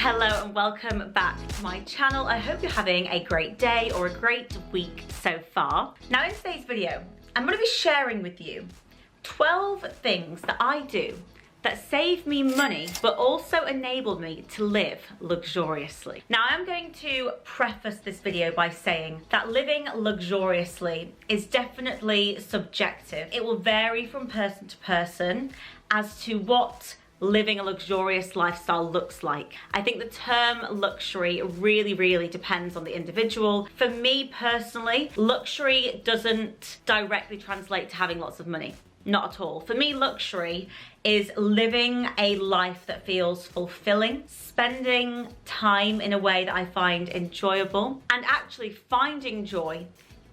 Hello and welcome back to my channel. I hope you're having a great day or a great week so far. Now in today's video, I'm going to be sharing with you 12 things that I do that save me money but also enable me to live luxuriously. Now I'm going to preface this video by saying that living luxuriously is definitely subjective. It will vary from person to person as to what living a luxurious lifestyle looks like. I think the term luxury really depends on the individual. For me personally, luxury doesn't directly translate to having lots of money. Not at all. For me, luxury is living a life that feels fulfilling, spending time in a way that I find enjoyable, and actually finding joy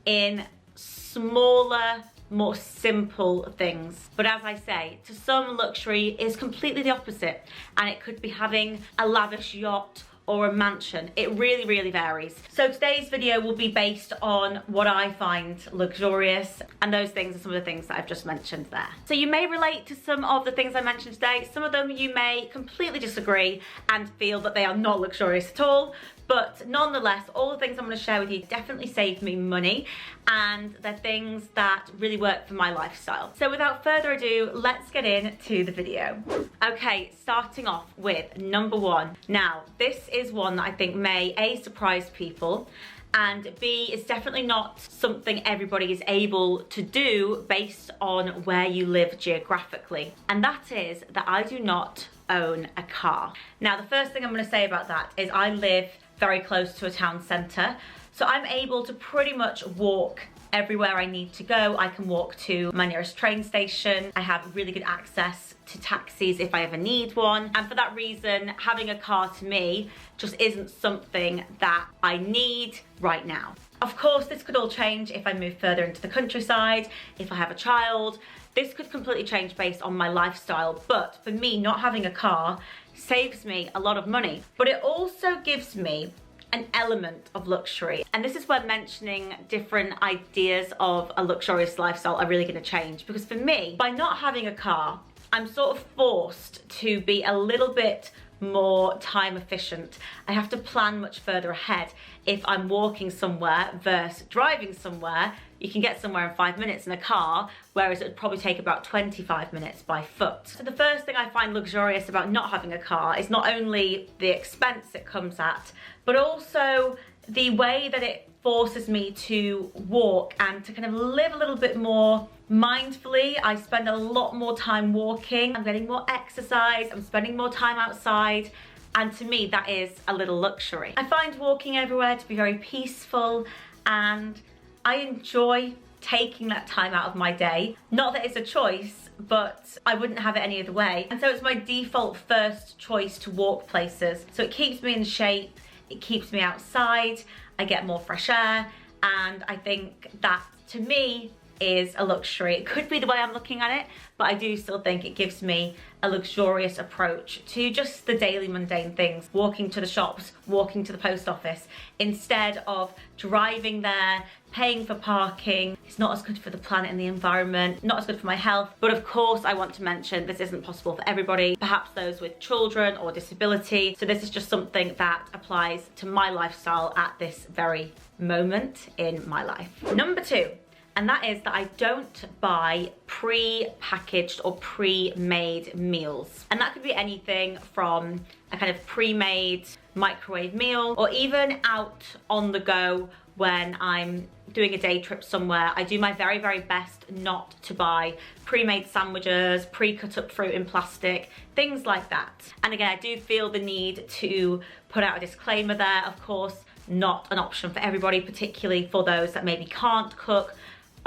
in smaller, more simple things. But as I say, to some luxury is completely the opposite, and it could be having a lavish yacht or a mansion. It really varies. So today's video will be based on what I find luxurious, and those things are some of the things that I've just mentioned there. So you may relate to some of the things I mentioned today. Some of them you may completely disagree and feel that they are not luxurious at all. But nonetheless, all the things I'm going to share with you definitely save me money, and they're things that really work for my lifestyle. So without further ado, let's get into the video. Okay, starting off with number one. Now, this is one that I think may A, surprise people, and B, is definitely not something everybody is able to do based on where you live geographically. And that is that I do not own a car. Now, the first thing I'm going to say about that is I live very close to a town centre, so I'm able to pretty much walk everywhere I need to go. I can walk to my nearest train station. I have really good access to taxis if I ever need one, and for that reason, having a car to me just isn't something that I need right now. Of course, this could all change if I move further into the countryside, if I have a child. This could completely change based on my lifestyle, but for me, not having a car saves me a lot of money, but it also gives me an element of luxury. And this is where mentioning different ideas of a luxurious lifestyle are really going to change, because for me, by not having a car, I'm sort of forced to be a little bit more time efficient. I have to plan much further ahead. If I'm walking somewhere versus driving somewhere, you can get somewhere in 5 minutes in a car, whereas it would probably take about 25 minutes by foot. So the first thing I find luxurious about not having a car is not only the expense it comes at, but also the way that it forces me to walk and to kind of live a little bit more mindfully. I spend a lot more time walking, I'm getting more exercise, I'm spending more time outside, and to me that is a little luxury. I find walking everywhere to be very peaceful, and I enjoy taking that time out of my day. Not that it's a choice, but I wouldn't have it any other way. And so it's my default first choice to walk places. So it keeps me in shape, it keeps me outside, I get more fresh air, and I think that to me is a luxury. It could be the way I'm looking at it, but I do still think it gives me a luxurious approach to just the daily mundane things. Walking to the shops, walking to the post office, instead of driving there, paying for parking. It's not as good for the planet and the environment, not as good for my health. But of course, I want to mention this isn't possible for everybody, perhaps those with children or disability. So this is just something that applies to my lifestyle at this very moment in my life. Number two, and that is that I don't buy pre-packaged or pre-made meals. And that could be anything from a kind of pre-made microwave meal, or even out on the go when I'm doing a day trip somewhere. I do my very best not to buy pre-made sandwiches, pre-cut up fruit in plastic, things like that. And again, I do feel the need to put out a disclaimer there. Of course, not an option for everybody, particularly for those that maybe can't cook,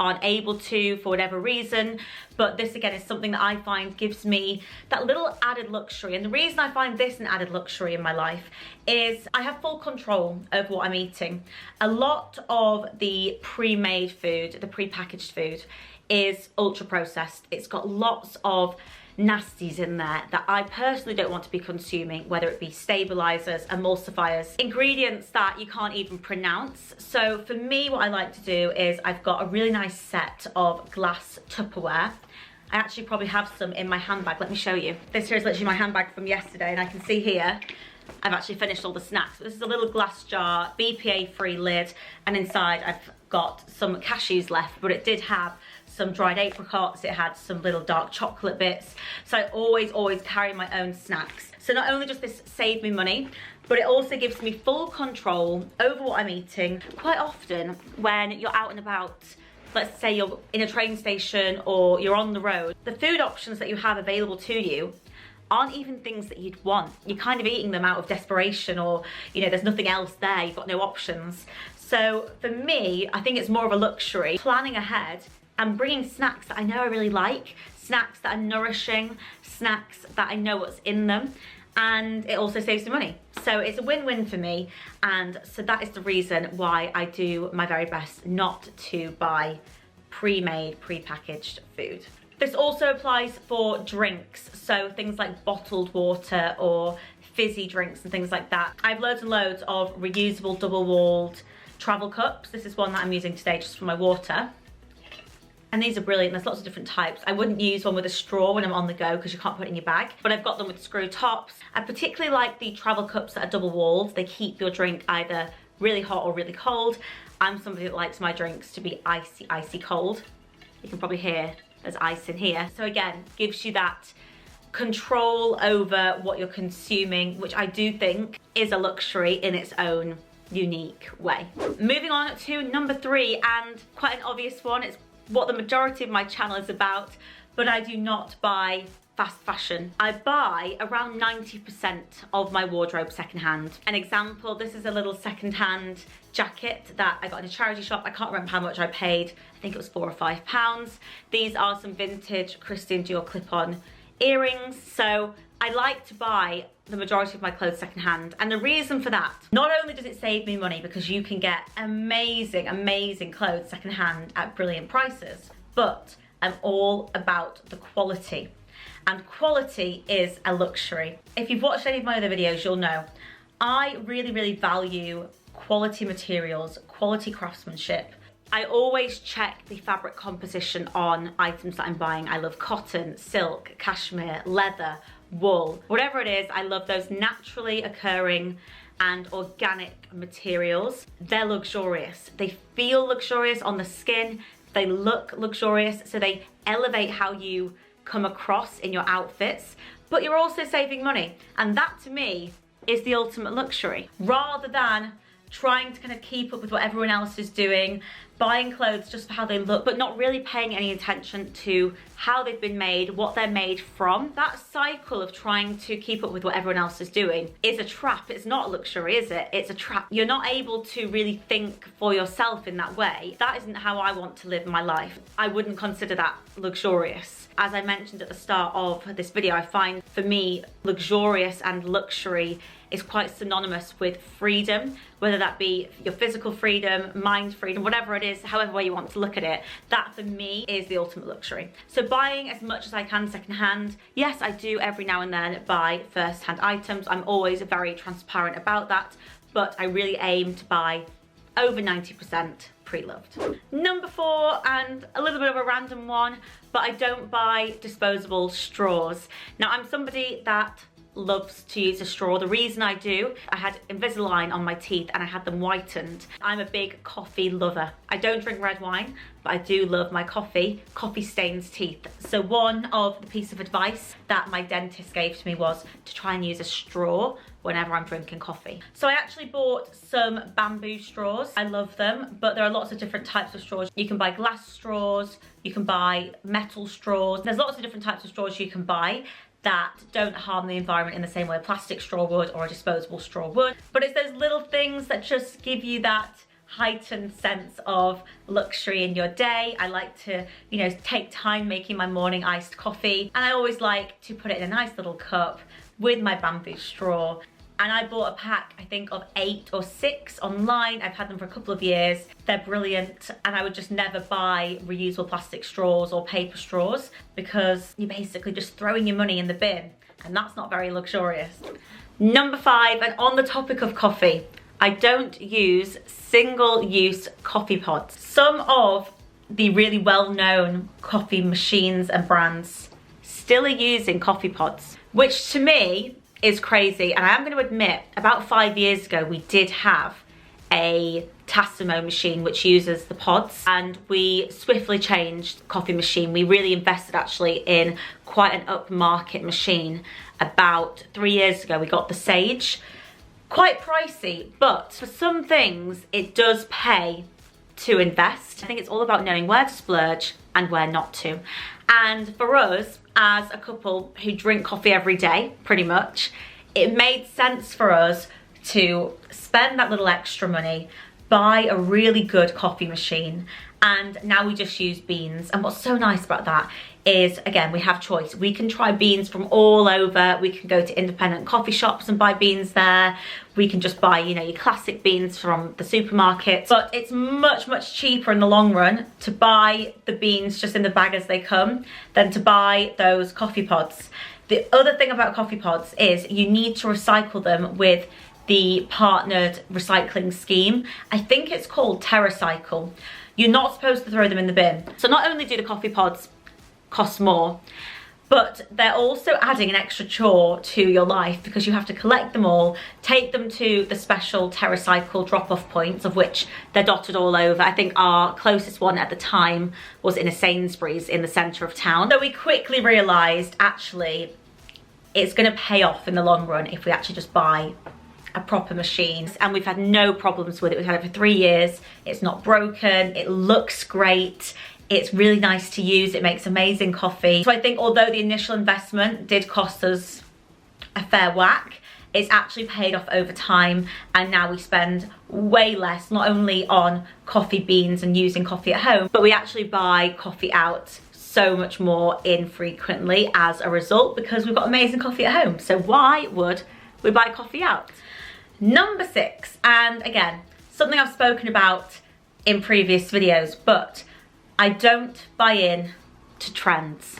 aren't able to for whatever reason, but this again is something that I find gives me that little added luxury. And the reason I find this an added luxury in my life is I have full control over what I'm eating. A lot of the pre-made food, the pre-packaged food, is ultra processed. It's got lots of nasties in there that I personally don't want to be consuming, whether it be stabilizers, emulsifiers, ingredients that you can't even pronounce. So for me, what I like to do is I've got a really nice set of glass Tupperware. I actually probably have some in my handbag. Let me show you. This here is literally my handbag from yesterday, and I can see here I've actually finished all the snacks. This is a little glass jar, BPA-free lid, and inside I've got some cashews left, but it did have some dried apricots, it had some little dark chocolate bits. So I always carry my own snacks. So not only does this save me money, but it also gives me full control over what I'm eating. Quite often when you're out and about, let's say you're in a train station or you're on the road, the food options that you have available to you aren't even things that you'd want. You're kind of eating them out of desperation, or there's nothing else there, you've got no options. So for me, I think it's more of a luxury, planning ahead and bringing snacks that I know I really like, snacks that are nourishing, snacks that I know what's in them, and it also saves me money. So it's a win-win for me, and so that is the reason why I do my very best not to buy pre-made, pre-packaged food. This also applies for drinks, so things like bottled water or fizzy drinks and things like that. I have loads and loads of reusable double-walled travel cups. This is one that I'm using today just for my water. And these are brilliant, there's lots of different types. I wouldn't use one with a straw when I'm on the go because you can't put it in your bag, but I've got them with screw tops. I particularly like the travel cups that are double walled. They keep your drink either really hot or really cold. I'm somebody that likes my drinks to be icy, icy cold. You can probably hear there's ice in here. So again, gives you that control over what you're consuming, which I do think is a luxury in its own unique way. Moving on to number 3, and quite an obvious one. It's what the majority of my channel is about, but I do not buy fast fashion. I buy around 90% of my wardrobe secondhand. An example, this is a little secondhand jacket that I got in a charity shop. I can't remember how much I paid. I think it was £4 or £5. These are some vintage Christian Dior clip-on earrings. So I like to buy the majority of my clothes secondhand, and the reason for that, not only does it save me money because you can get amazing, amazing clothes secondhand at brilliant prices, but I'm all about the quality. And quality is a luxury. If you've watched any of my other videos, you'll know I really value quality materials, quality craftsmanship. I always check the fabric composition on items that I'm buying. I love cotton, silk, cashmere, leather, wool, whatever it is. I love those naturally occurring and organic materials. They're luxurious. They feel luxurious on the skin. They look luxurious, so they elevate how you come across in your outfits, but you're also saving money. And that to me is the ultimate luxury, rather than trying to kind of keep up with what everyone else is doing, buying clothes just for how they look, but not really paying any attention to how they've been made, what they're made from. That cycle of trying to keep up with what everyone else is doing is a trap. It's not a luxury, is it? It's a trap. You're not able to really think for yourself in that way. That isn't how I want to live my life. I wouldn't consider that luxurious. As I mentioned at the start of this video, I find for me, luxurious and luxury is quite synonymous with freedom, whether that be your physical freedom, mind freedom, whatever it is, however way you want to look at it. That for me is the ultimate luxury. So buying as much as I can secondhand. Yes, I do every now and then buy first-hand items. I'm always very transparent about that, but I really aim to buy over 90% pre-loved. Number 4, and a little bit of a random one, but I don't buy disposable straws. Now, I'm somebody that loves to use a straw. The reason I do, I had Invisalign on my teeth and I had them whitened. I'm a big coffee lover. I don't drink red wine, but I do love my coffee. Coffee stains teeth. So one of the piece of advice that my dentist gave to me was to try and use a straw whenever I'm drinking coffee. So I actually bought some bamboo straws. I love them, but there are lots of different types of straws. You can buy glass straws, you can buy metal straws. There's lots of different types of straws you can buy that don't harm the environment in the same way a plastic straw would or a disposable straw would. But it's those little things that just give you that heightened sense of luxury in your day. I like to, take time making my morning iced coffee, and I always like to put it in a nice little cup with my bamboo straw. And I bought a pack, I think, of 8 or 6 online. I've had them for a couple of years. They're brilliant, and I would just never buy reusable plastic straws or paper straws because you're basically just throwing your money in the bin, and that's not very luxurious. Number 5, and on the topic of coffee, I don't use single-use coffee pods. Some of the really well-known coffee machines and brands still are using coffee pods, which to me is crazy. And I am going to admit, about 5 years ago, we did have a Tassimo machine which uses the pods, and we swiftly changed the coffee machine. We really invested actually in quite an upmarket machine. About 3 years ago we got the Sage. Quite pricey, but for some things it does pay to invest. I think it's all about knowing where to splurge and where not to. And for us, as a couple who drink coffee every day, pretty much, it made sense for us to spend that little extra money, buy a really good coffee machine, and now we just use beans. And what's so nice about that is, again, we have choice. We can try beans from all over. We can go to independent coffee shops and buy beans there. We can just buy, you know, your classic beans from the supermarket. But it's much, much cheaper in the long run to buy the beans just in the bag as they come than to buy those coffee pods. The other thing about coffee pods is you need to recycle them with the partnered recycling scheme. I think it's called TerraCycle. You're not supposed to throw them in the bin. So not only do the coffee pods cost more, but they're also adding an extra chore to your life because you have to collect them all, take them to the special TerraCycle drop-off points, of which they're dotted all over. I think our closest one at the time was in a Sainsbury's in the centre of town. So we quickly realised, actually, it's going to pay off in the long run if we actually just buy a proper machine. And we've had no problems with it. We've had it for 3 years. It's not broken. It looks great. It's really nice to use. It makes amazing coffee. So I think although the initial investment did cost us a fair whack, it's actually paid off over time, and now we spend way less, not only on coffee beans and using coffee at home, but we actually buy coffee out so much more infrequently as a result because we've got amazing coffee at home. So why would we buy coffee out? Number 6, and again, something I've spoken about in previous videos, but I don't buy in to trends.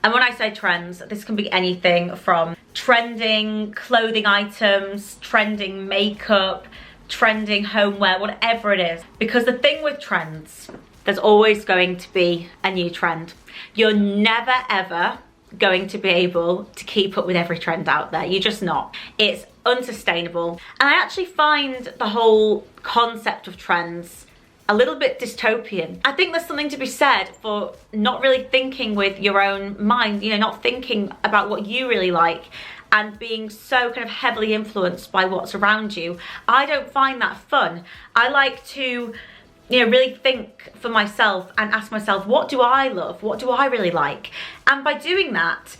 And when I say trends, this can be anything from trending clothing items, trending makeup, trending homeware, whatever it is. Because the thing with trends, there's always going to be a new trend. You're never ever going to be able to keep up with every trend out there. You're just not. It's unsustainable. And I actually find the whole concept of trends a little bit dystopian. I think there's something to be said for not really thinking with your own mind, you know, not thinking about what you really like and being so kind of heavily influenced by what's around you. I don't find that fun. I like to, you know, really think for myself and ask myself, what do I love? What do I really like? And by doing that,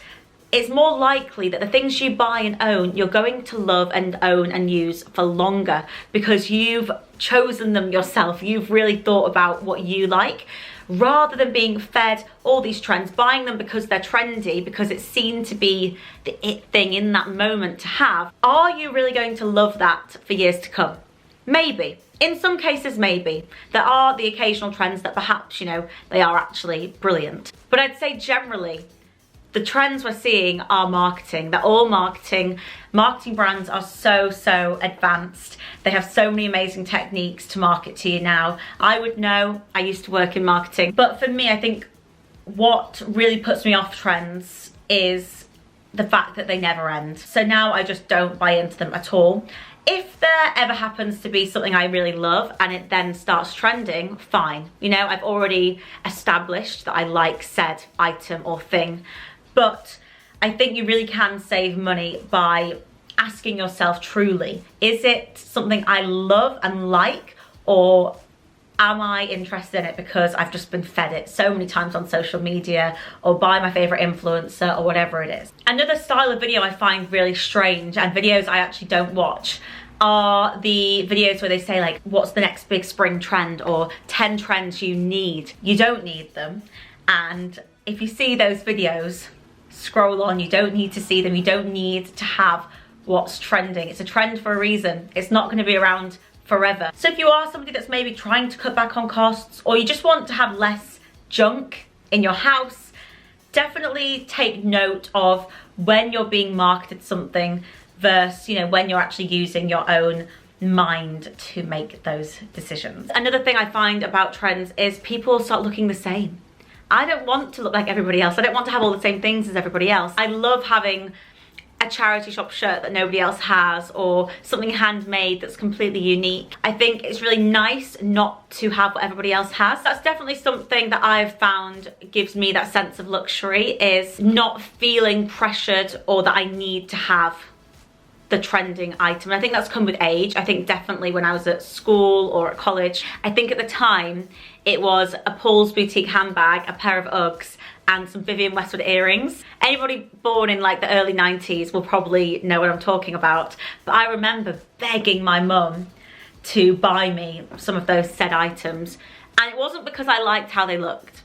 it's more likely that the things you buy and own, you're going to love and own and use for longer because you've chosen them yourself. You've really thought about what you like, rather than being fed all these trends, buying them because they're trendy, because it's seen to be the it thing in that moment to have. Are you really going to love that for years to come? Maybe. In some cases, maybe. There are the occasional trends that perhaps, you know, they are actually brilliant. But I'd say generally, the trends we're seeing are marketing. They're all marketing. Marketing brands are so advanced. They have so many amazing techniques to market to you now. I would know, I used to work in marketing. But for me, I think what really puts me off trends is the fact that they never end. So now I just don't buy into them at all. If there ever happens to be something I really love and it then starts trending, fine. You know, I've already established that I like said item or thing. But I think you really can save money by asking yourself truly, is it something I love and like, or am I interested in it because I've just been fed it so many times on social media or by my favorite influencer or whatever it is? Another style of video I find really strange, and videos I actually don't watch, are the videos where they say like, what's the next big spring trend, or 10 trends you need. You don't need them. And if you see those videos, scroll on. You don't need to see them. You don't need to have what's trending. It's a trend for a reason. It's not going to be around forever. So if you are somebody that's maybe trying to cut back on costs, or you just want to have less junk in your house, definitely take note of when you're being marketed something versus, you know, when you're actually using your own mind to make those decisions. Another thing I find about trends is people start looking the same. I don't want to look like everybody else. I don't want to have all the same things as everybody else. I love having a charity shop shirt that nobody else has, or something handmade that's completely unique. I think it's really nice not to have what everybody else has. That's definitely something that I've found gives me that sense of luxury, is not feeling pressured or that I need to have the trending item. And I think that's come with age. I think definitely when I was at school or at college, I think at the time it was a Paul's Boutique handbag, a pair of Uggs, and some Vivienne Westwood earrings. Anybody born in like the early 90s will probably know what I'm talking about. But I remember begging my mum to buy me some of those said items. And it wasn't because I liked how they looked.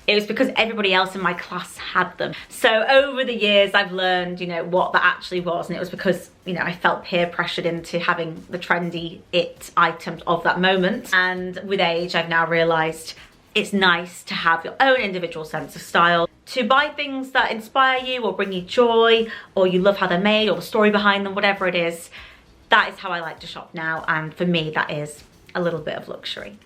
It was because everybody else in my class had them. So over the years, I've learned, you know, what that actually was. And it was because, you know, I felt peer pressured into having the trendy it items of that moment. And with age, I've now realized it's nice to have your own individual sense of style, to buy things that inspire you or bring you joy, or you love how they're made or the story behind them, whatever it is. That is how I like to shop now, and for me that is a little bit of luxury.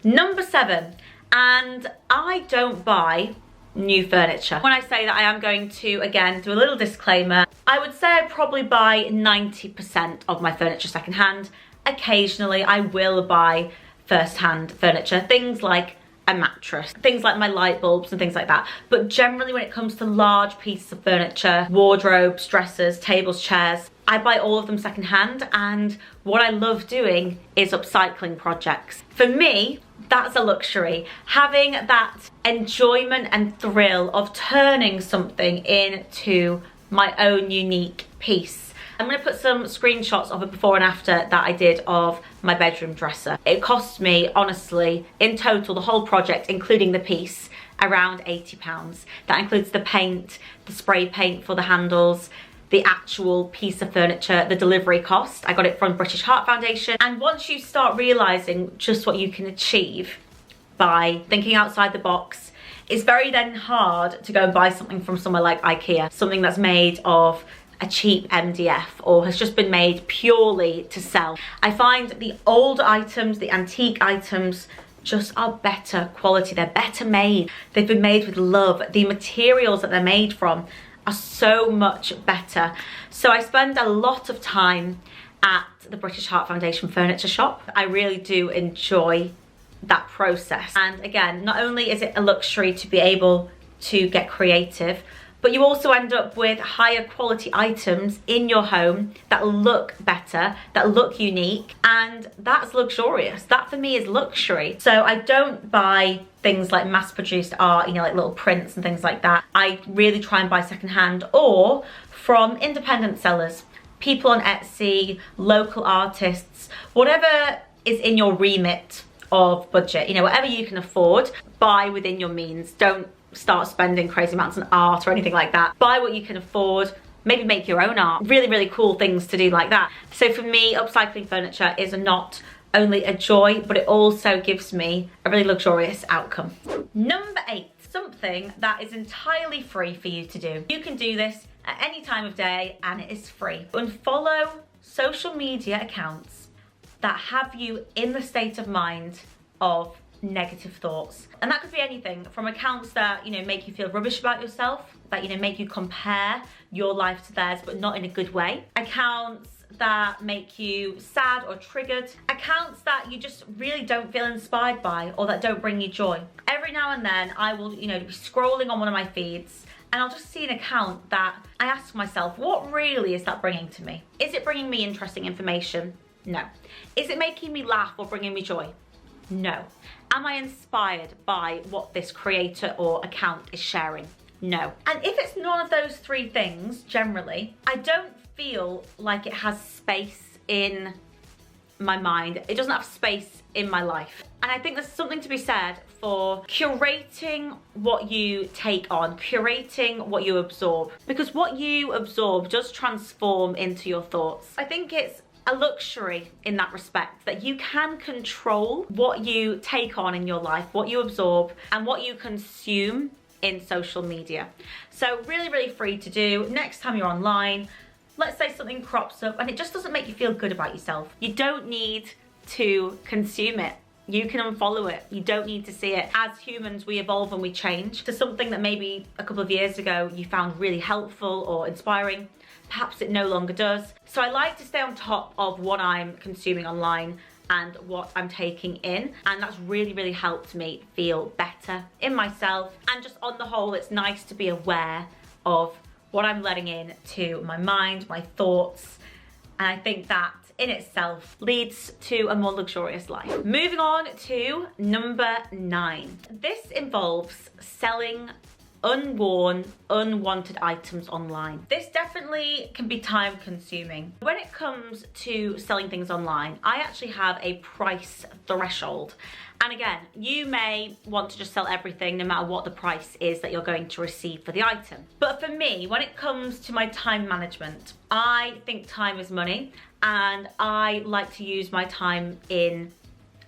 Number 7, and I don't buy new furniture. When I say that, I am going to, again, do a little disclaimer. I would say I probably buy 90% of my furniture secondhand. Occasionally I will buy first-hand furniture, things like a mattress, things like my light bulbs and things like that. But generally when it comes to large pieces of furniture, wardrobes, dressers, tables, chairs, I buy all of them secondhand. And what I love doing is upcycling projects. For me, that's a luxury. Having that enjoyment and thrill of turning something into my own unique piece. I'm going to put some screenshots of a before and after that I did of my bedroom dresser. It cost me, honestly, in total, the whole project, including the piece, around £80. That includes the paint, the spray paint for the handles, the actual piece of furniture, the delivery cost. I got it from British Heart Foundation. And once you start realising just what you can achieve by thinking outside the box, it's very then hard to go and buy something from somewhere like IKEA, something that's made of a cheap MDF or has just been made purely to sell. I find the old items, the antique items, just are better quality. They're better made. They've been made with love. The materials that they're made from are so much better. So I spend a lot of time at the British Heart Foundation furniture shop. I really do enjoy that process. And again, not only is it a luxury to be able to get creative, but you also end up with higher quality items in your home that look better, that look unique, and that's luxurious. That for me is luxury. So I don't buy things like mass-produced art, you know, like little prints and things like that. I really try and buy secondhand or from independent sellers, people on Etsy, local artists, whatever is in your remit of budget, you know, whatever you can afford, buy within your means. Don't start spending crazy amounts on art or anything like that. Buy what you can afford, maybe make your own art. Really, really cool things to do like that. So for me, upcycling furniture is not only a joy, but it also gives me a really luxurious outcome. Number 8, something that is entirely free for you to do. You can do this at any time of day and it is free. Unfollow social media accounts that have you in the state of mind of negative thoughts. And that could be anything from accounts that, you know, make you feel rubbish about yourself, that, you know, make you compare your life to theirs, but not in a good way. Accounts that make you sad or triggered. Accounts that you just really don't feel inspired by or that don't bring you joy. Every now and then I will, you know, be scrolling on one of my feeds and I'll just see an account that I ask myself, what really is that bringing to me? Is it bringing me interesting information? No. Is it making me laugh or bringing me joy? No. Am I inspired by what this creator or account is sharing? No. And if it's none of those 3 things, generally, I don't feel like it has space in my mind. It doesn't have space in my life. And I think there's something to be said for curating what you take on, curating what you absorb. Because what you absorb does transform into your thoughts. I think it's a luxury in that respect, that you can control what you take on in your life, what you absorb and what you consume in social media. So really, really free to do. Next time you're online, let's say something crops up and it just doesn't make you feel good about yourself. You don't need to consume it. You can unfollow it. You don't need to see it. As humans, we evolve and we change to something that maybe a couple of years ago you found really helpful or inspiring. perhaps it no longer does. So I like to stay on top of what I'm consuming online and what I'm taking in, and that's really, really helped me feel better in myself. And just on the whole, it's nice to be aware of what I'm letting in to my mind, my thoughts, and I think that in itself leads to a more luxurious life. Moving on to number 9. This involves selling unworn, unwanted items online. This definitely can be time consuming. When it comes to selling things online, I actually have a price threshold. And again, you may want to just sell everything no matter what the price is that you're going to receive for the item. But for me, when it comes to my time management, I think time is money, and I like to use my time in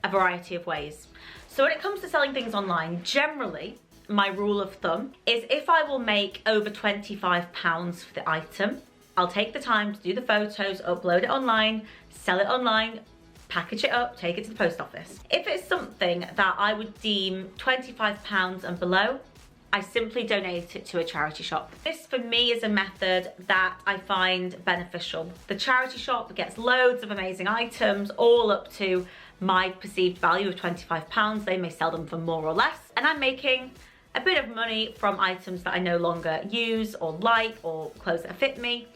a variety of ways. So when it comes to selling things online, generally, my rule of thumb is if I will make over £25 for the item, I'll take the time to do the photos, upload it online, sell it online, package it up, take it to the post office. If it's something that I would deem £25 and below, I simply donate it to a charity shop. This for me is a method that I find beneficial. The charity shop gets loads of amazing items, all up to my perceived value of £25. They may sell them for more or less, and I'm making a bit of money from items that I no longer use or like, or clothes that fit me.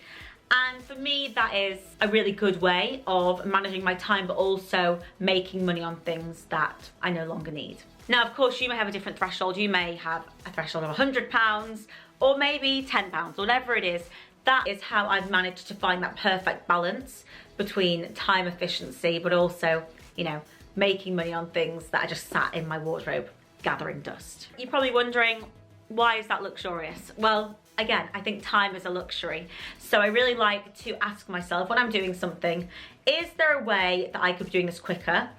And for me, that is a really good way of managing my time, but also making money on things that I no longer need. Now, of course, you may have a different threshold. You may have a threshold of £100 or maybe £10, whatever it is. That is how I've managed to find that perfect balance between time efficiency, but also, you know, making money on things that are just sat in my wardrobe gathering dust. You're probably wondering, why is that luxurious? Well, again, I think time is a luxury. So I really like to ask myself when I'm doing something, is there a way that I could be doing this quicker?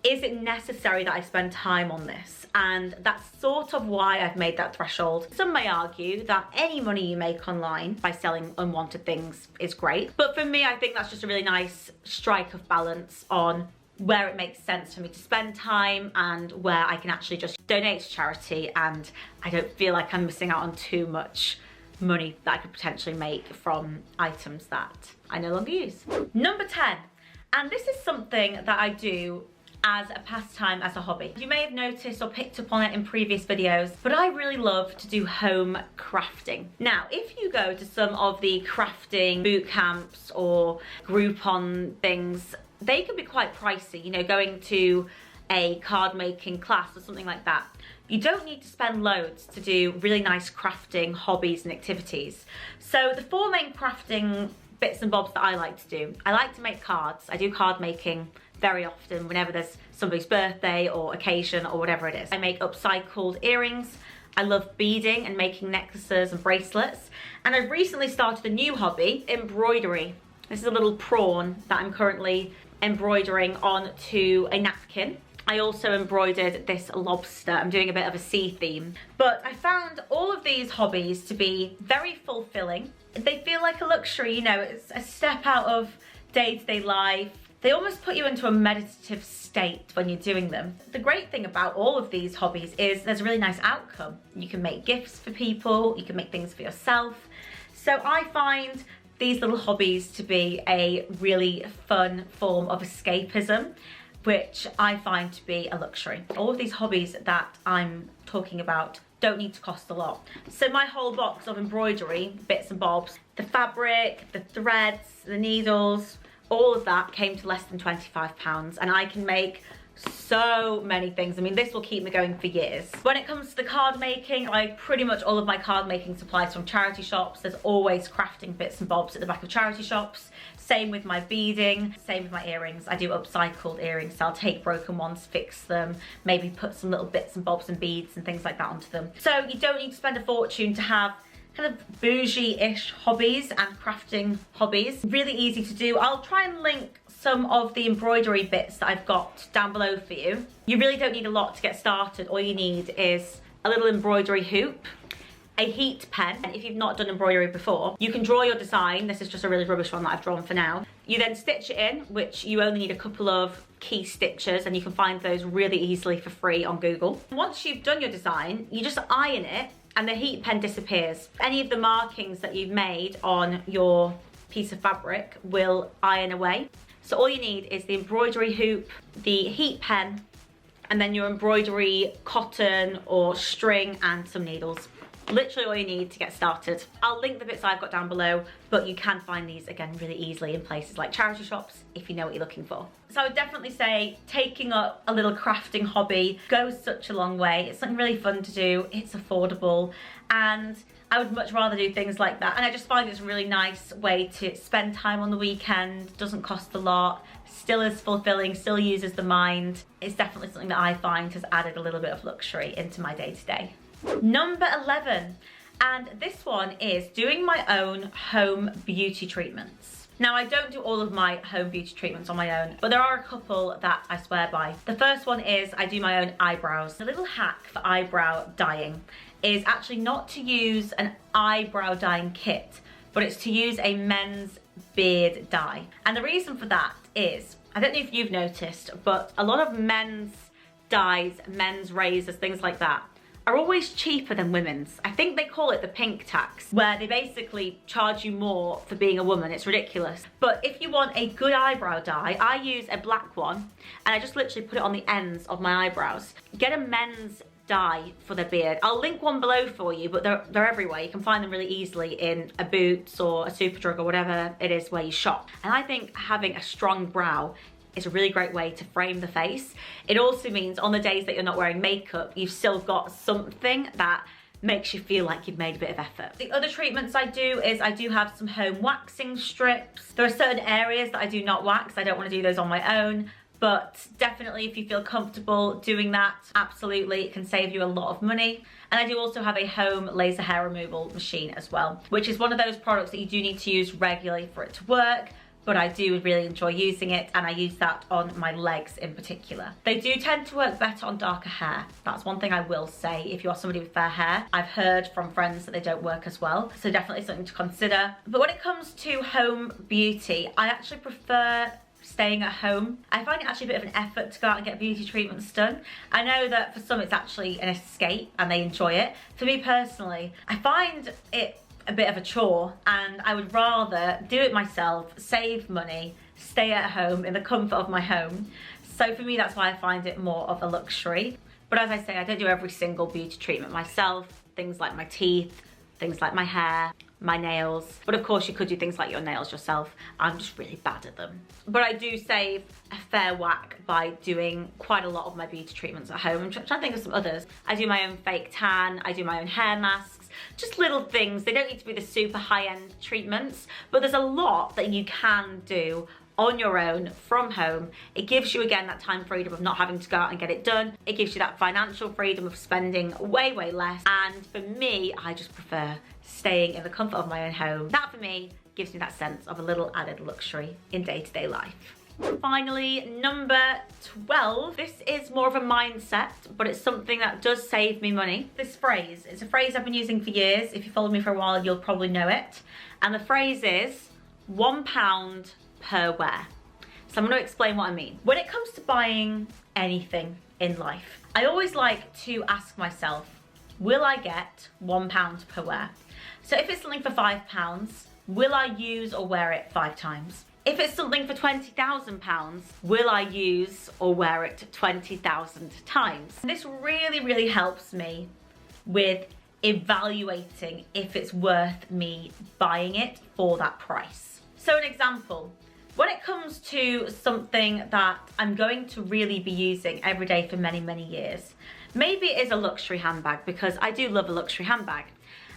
Is it necessary that I spend time on this? And that's sort of why I've made that threshold. Some may argue that any money you make online by selling unwanted things is great. But for me, I think that's just a really nice strike of balance on where it makes sense for me to spend time and where I can actually just donate to charity and I don't feel like I'm missing out on too much money that I could potentially make from items that I no longer use. Number 10, and this is something that I do as a pastime, as a hobby. You may have noticed or picked up on it in previous videos, but I really love to do home crafting. Now, if you go to some of the crafting boot camps or Groupon things, they can be quite pricey, you know, going to a card making class or something like that. You don't need to spend loads to do really nice crafting hobbies and activities. So the 4 main crafting bits and bobs that I like to do, I like to make cards. I do card making very often whenever there's somebody's birthday or occasion or whatever it is. I make upcycled earrings. I love beading and making necklaces and bracelets. And I've recently started a new hobby, embroidery. This is a little prawn that I'm currently embroidering onto a napkin. I also embroidered this lobster. I'm doing a bit of a sea theme. But I found all of these hobbies to be very fulfilling. They feel like a luxury, you know, it's a step out of day-to-day life. They almost put you into a meditative state when you're doing them. The great thing about all of these hobbies is there's a really nice outcome. You can make gifts for people, you can make things for yourself. So I find these little hobbies to be a really fun form of escapism, which I find to be a luxury. All of these hobbies that I'm talking about don't need to cost a lot. So my whole box of embroidery, bits and bobs, the fabric, the threads, the needles, all of that came to less than £25, and I can make so many things. I mean, this will keep me going for years. When it comes to the card making, I pretty much all of my card making supplies from charity shops. There's always crafting bits and bobs at the back of charity shops. Same with my beading, same with my earrings. I do upcycled earrings, so I'll take broken ones, fix them, maybe put some little bits and bobs and beads and things like that onto them. So you don't need to spend a fortune to have kind of bougie-ish hobbies and crafting hobbies. Really easy to do. I'll try and link some of the embroidery bits that I've got down below for you. You really don't need a lot to get started. All you need is a little embroidery hoop, a heat pen. And if you've not done embroidery before, you can draw your design. This is just a really rubbish one that I've drawn for now. You then stitch it in, which you only need a couple of key stitches, and you can find those really easily for free on Google. Once you've done your design, you just iron it and the heat pen disappears. Any of the markings that you've made on your piece of fabric will iron away. So all you need is the embroidery hoop, the heat pen, and then your embroidery cotton or string and some needles. Literally all you need to get started. I'll link the bits I've got down below, but you can find these again really easily in places like charity shops if you know what you're looking for. So I would definitely say taking up a little crafting hobby goes such a long way. It's something really fun to do, it's affordable, and I would much rather do things like that. And I just find it's a really nice way to spend time on the weekend, doesn't cost a lot, still is fulfilling, still uses the mind. It's definitely something that I find has added a little bit of luxury into my day-to-day. Number 11, and this one is doing my own home beauty treatments. Now, I don't do all of my home beauty treatments on my own, but there are a couple that I swear by. The first one is I do my own eyebrows. The little hack for eyebrow dyeing is actually not to use an eyebrow dyeing kit, but it's to use a men's beard dye. And the reason for that is, I don't know if you've noticed, but a lot of men's dyes, men's razors, things like that, are always cheaper than women's. I think they call it the pink tax, where they basically charge you more for being a woman. It's ridiculous. But if you want a good eyebrow dye, I use a black one, and I just literally put it on the ends of my eyebrows. Get a men's dye for the beard. I'll link one below for you, but they're everywhere. You can find them really easily in a Boots or a Superdrug or whatever it is where you shop. And I think having a strong brow is a really great way to frame the face. It also means on the days that you're not wearing makeup, you've still got something that makes you feel like you've made a bit of effort. The other treatments I do is I do have some home waxing strips. There are certain areas that I do not wax. I don't want to do those on my own, but definitely if you feel comfortable doing that, absolutely, it can save you a lot of money. And I do also have a home laser hair removal machine as well, which is one of those products that you do need to use regularly for it to work, but I do really enjoy using it, and I use that on my legs in particular. They do tend to work better on darker hair. That's one thing I will say. If you are somebody with fair hair, I've heard from friends that they don't work as well, so definitely something to consider. But when it comes to home beauty, I actually prefer staying at home. I find it actually a bit of an effort to go out and get beauty treatments done. I know that for some it's actually an escape and they enjoy it. For me personally, I find it a bit of a chore, and I would rather do it myself, save money, stay at home in the comfort of my home. So for me, that's why I find it more of a luxury. But as I say, I don't do every single beauty treatment myself. Things like my teeth, things like my hair, my nails. But of course you could do things like your nails yourself. I'm just really bad at them. But I do save a fair whack by doing quite a lot of my beauty treatments at home. I'm trying to think of some others. I do my own fake tan, I do my own hair masks, just little things. They don't need to be the super high-end treatments, but there's a lot that you can do on your own from home. It gives you, again, that time freedom of not having to go out and get it done. It gives you that financial freedom of spending way, way less. And for me, I just prefer staying in the comfort of my own home. That, for me, gives me that sense of a little added luxury in day-to-day life. Finally, number 12. This is more of a mindset, but it's something that does save me money. This phrase, it's a phrase I've been using for years. If you followed me for a while, you'll probably know it. And the phrase is £1 per wear. So I'm going to explain what I mean. When it comes to buying anything in life, I always like to ask myself, will I get £1 per wear? So if it's something for £5, will I use or wear it 5 times? If it's something for £20,000, will I use or wear it 20,000 times? This really, really helps me with evaluating if it's worth me buying it for that price. So an example, when it comes to something that I'm going to really be using every day for many, many years, maybe it is a luxury handbag, because I do love a luxury handbag.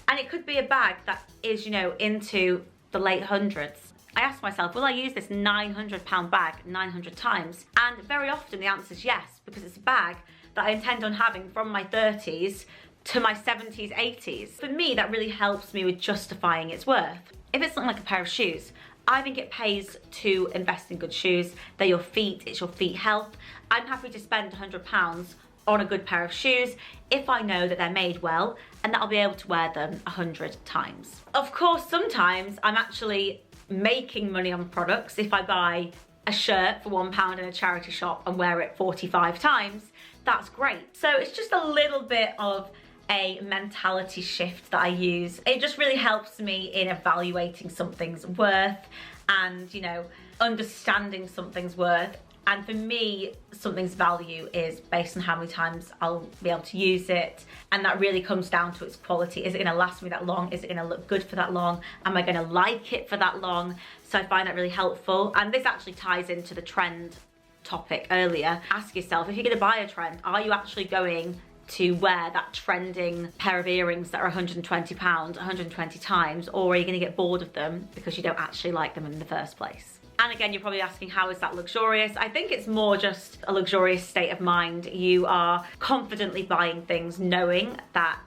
And it could be a bag that is, you know, into the late hundreds. I ask myself, will I use this £900 bag 900 times? And very often the answer is yes, because it's a bag that I intend on having from my 30s to my 70s, 80s. For me, that really helps me with justifying its worth. If it's something like a pair of shoes, I think it pays to invest in good shoes. They're your feet, it's your feet health. I'm happy to spend £100 on a good pair of shoes if I know that they're made well and that I'll be able to wear them 100 times. Of course, sometimes I'm actually making money on products. If I buy a shirt for £1 in a charity shop and wear it 45 times, that's great. So it's just a little bit of a mentality shift that I use. It just really helps me in evaluating something's worth and, you know, understanding something's worth. And for me, something's value is based on how many times I'll be able to use it. And that really comes down to its quality. Is it gonna last me that long? Is it gonna look good for that long? Am I gonna like it for that long? So I find that really helpful. And this actually ties into the trend topic earlier. Ask yourself, if you're gonna buy a trend, are you actually going to wear that trending pair of earrings that are £120 120 times, or are you gonna get bored of them because you don't actually like them in the first place? And again, you're probably asking, how is that luxurious? I think it's more just a luxurious state of mind. You are confidently buying things knowing that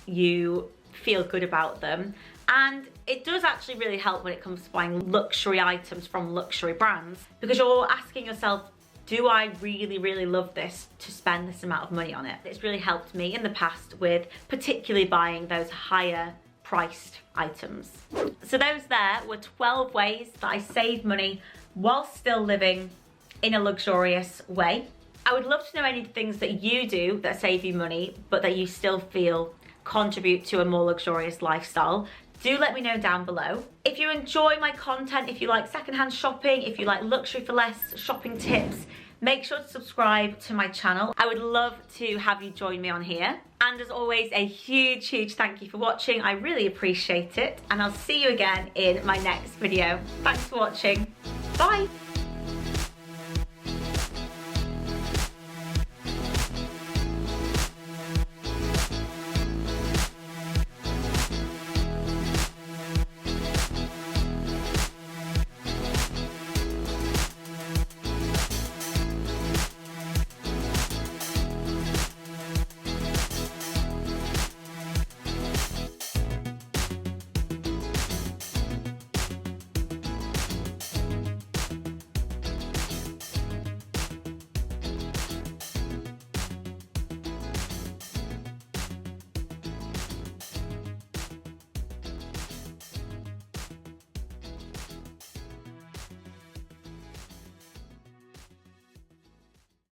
you feel good about them. And it does actually really help when it comes to buying luxury items from luxury brands, because you're asking yourself, do I really, really love this to spend this amount of money on it? It's really helped me in the past with particularly buying those higher priced items. So those there were 12 ways that I save money while still living in a luxurious way. I would love to know any things that you do that save you money, but that you still feel contribute to a more luxurious lifestyle. Do let me know down below. If you enjoy my content, if you like secondhand shopping, if you like luxury for less shopping tips, make sure to subscribe to my channel. I would love to have you join me on here. And as always, a huge, huge thank you for watching. I really appreciate it. And I'll see you again in my next video. Thanks for watching. Bye.